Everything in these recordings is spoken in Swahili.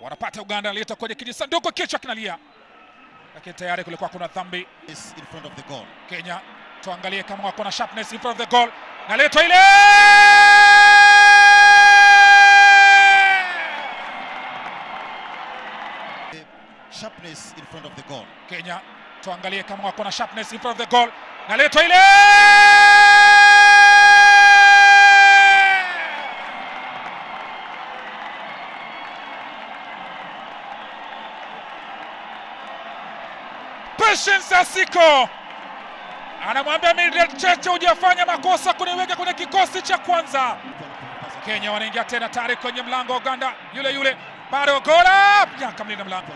Wanapata Uganda, aliyeta kwenye kijisanduku, kichwa kinalia, lakini tayari kulikuwa kuna dhambi. In front of the goal. Kenya tuangalie kama wako na sharpness in front of the goal. Naletwa ile Sharpness in front of the goal. Kenya tuangalie kama wako na sharpness in front of the goal. Naletwa ile Patience Asiko anamwambia Mildred Cheche, hujafanya makosa kuniweka kwenye kikosi cha kwanza. Kenya wanaingia tena tayari kwenye mlango wa Uganda, yule bado gola, Bianca mlinda mlango.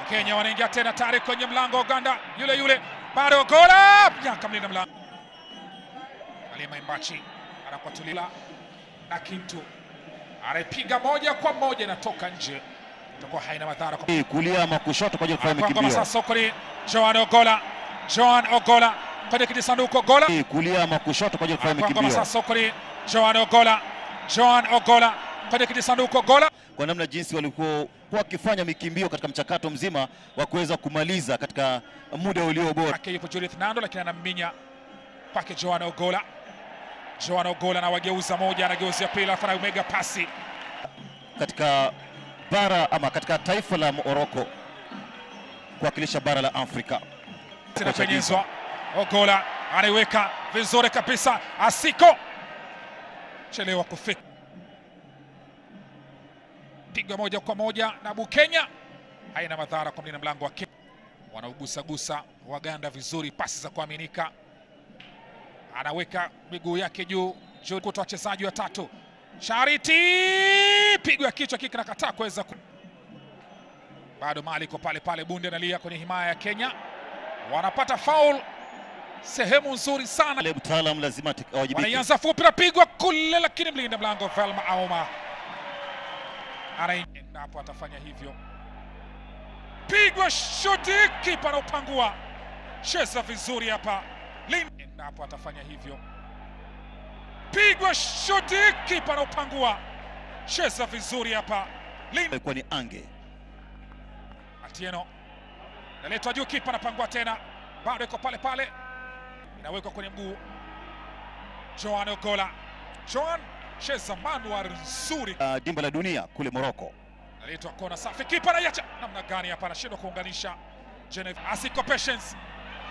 Kenya wanaingia tena tayari kwenye mlango wa Uganda, yule bado gola, Bianca mlinda mlango. Halima Imbachi anakwatulila na Kintu anapiga moja kwa moja, inatoka nje, itakuwa haina madhara kwa kulia ama kushoto kwa ajili ya kufanya kimbio. Sasa Sokoni Joan Ogola kwenye kijisanduku, Ogola kulia ama kushoto kwa ajili ya kufanya kimbio. Sasa Sokoni Joan Ogola kwenye kijisanduku, Ogola, kwa namna jinsi walikuwa wakifanya mikimbio katika mchakato mzima wa kuweza kumaliza katika muda ulio bora. Yupo Judith Nando, lakini anaminya kwake Joan Ogola na wageuza moja, anageuzia pili, afana umega pasi katika bara ama katika taifa la Morocco kuwakilisha bara la Afrika. Tinapenyezwa, Ogola anaiweka vizuri kabisa, Asiko chelewa kufika, piga moja kwa moja na Bukenya, haina madhara kwa mlinda mlango wa Kenya. Wanaugusa Waganda vizuri, pasi za kuaminika, anaweka miguu yake juu kutoa wachezaji watatu. Charity pigo ya kichwa kiki, nakataa kuweza bado mali iko pale, Bunde analia kwenye himaya ya Kenya. Wanapata foul sehemu nzuri sana, ile mtaalamu lazima awajibike. Wanaanza fupi na pigwa kule, lakini mlinda mlango Velma Auma anaenda hapo, atafanya hivyo, pigwa shuti, kipa na upangua, cheza vizuri hapa, Linda hapo atafanya hivyo, pigwa shuti, kipa na upangua, cheza vizuri hapa, Linda kwa ni Ange Atieno naletwa juu, kipa anapangua tena, bado iko pale, inawekwa kwenye mguu Joan Ogola. Joan cheza manual nzuri, dimba la dunia kule Morocco. naletwa kona safi, kipa anaiacha, namna gani hapa, anashindwa kuunganisha. Genevieve Asiko, Patience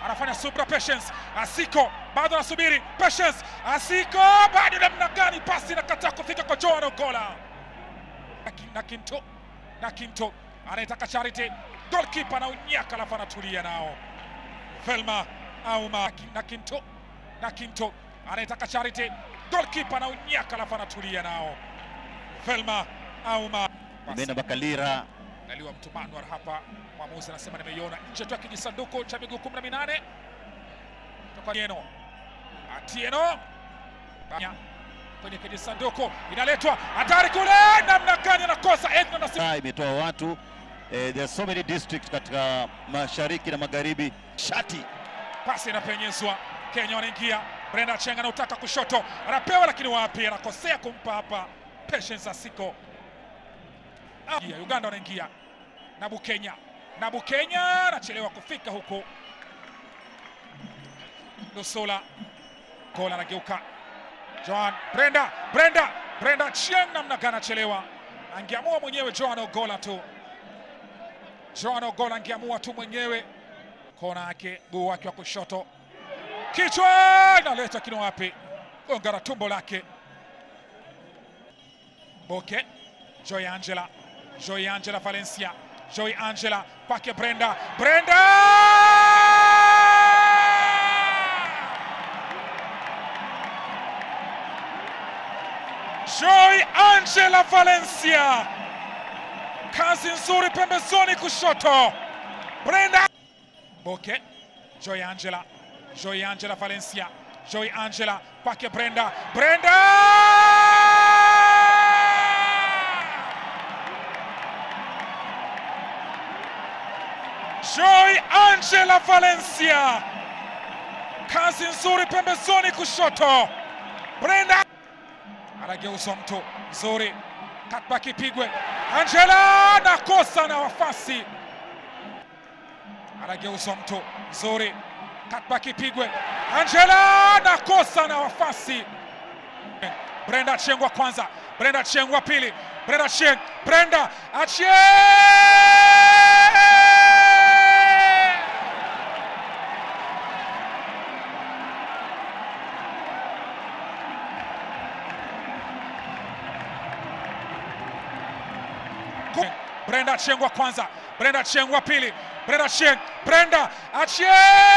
anafanya subra, Patience Asiko bado anasubiri, Patience Asiko bado, namna gani, pasi inakataa kufika kwa Joan Ogola. na Kinto anaitaka Charity, goalkeeper na unyaka, alafu anatulia nao Velma Auma. Na Kinto anaitaka Charity, goalkeeper na unyaka, alafu anatulia nao Velma Auma. Mbena Bakalira Naliwa mtu manual hapa, mwamuzi anasema nimeiona nje tu ya kijisanduku cha miguu 18. Atieno kwenye kijisanduku, inaletwa hatari kule, namna gani anakosa Edna, imetoa watu there are so many districts katika mashariki na magharibi. Shati pasi inapenyezwa, Kenya wanaingia, Brenda Chenga anataka kushoto, anapewa lakini wapi, anakosea kumpa hapa Patience Asiko. Uganda wanaingia na Bukenya anachelewa kufika huko, Lusola Gola anageuka, Joan Brenda Cheng, namna gani anachelewa, angeamua mwenyewe Joan Ogola angeamua tu mwenyewe, kona yake, mguu wake wa kushoto, kichwa inaleta kino wapi, gonga tumbo lake, Boke Joy Angela Valencia, Joy Angela kwake Brenda Joy Angela Valencia, kazi nzuri pembezoni kushoto, Brenda Boke Joy Angela Valencia, Joy Angela kwake Brenda Joy Angela Valencia, kazi nzuri pembezoni kushoto, Brenda anageuzwa mtu nzuri, cutback ipigwe, Angela nakosa na wafasi, anageuzwa mtu nzuri, cutback ipigwe. Angela nakosa na wafasi. Brenda Achieng wa kwanza, Brenda Achieng wa pili, Brenda Achieng, Brenda Achieng! Brenda Achieng wa kwanza, Brenda Achieng wa pili, Brenda Achieng, Brenda Achieng!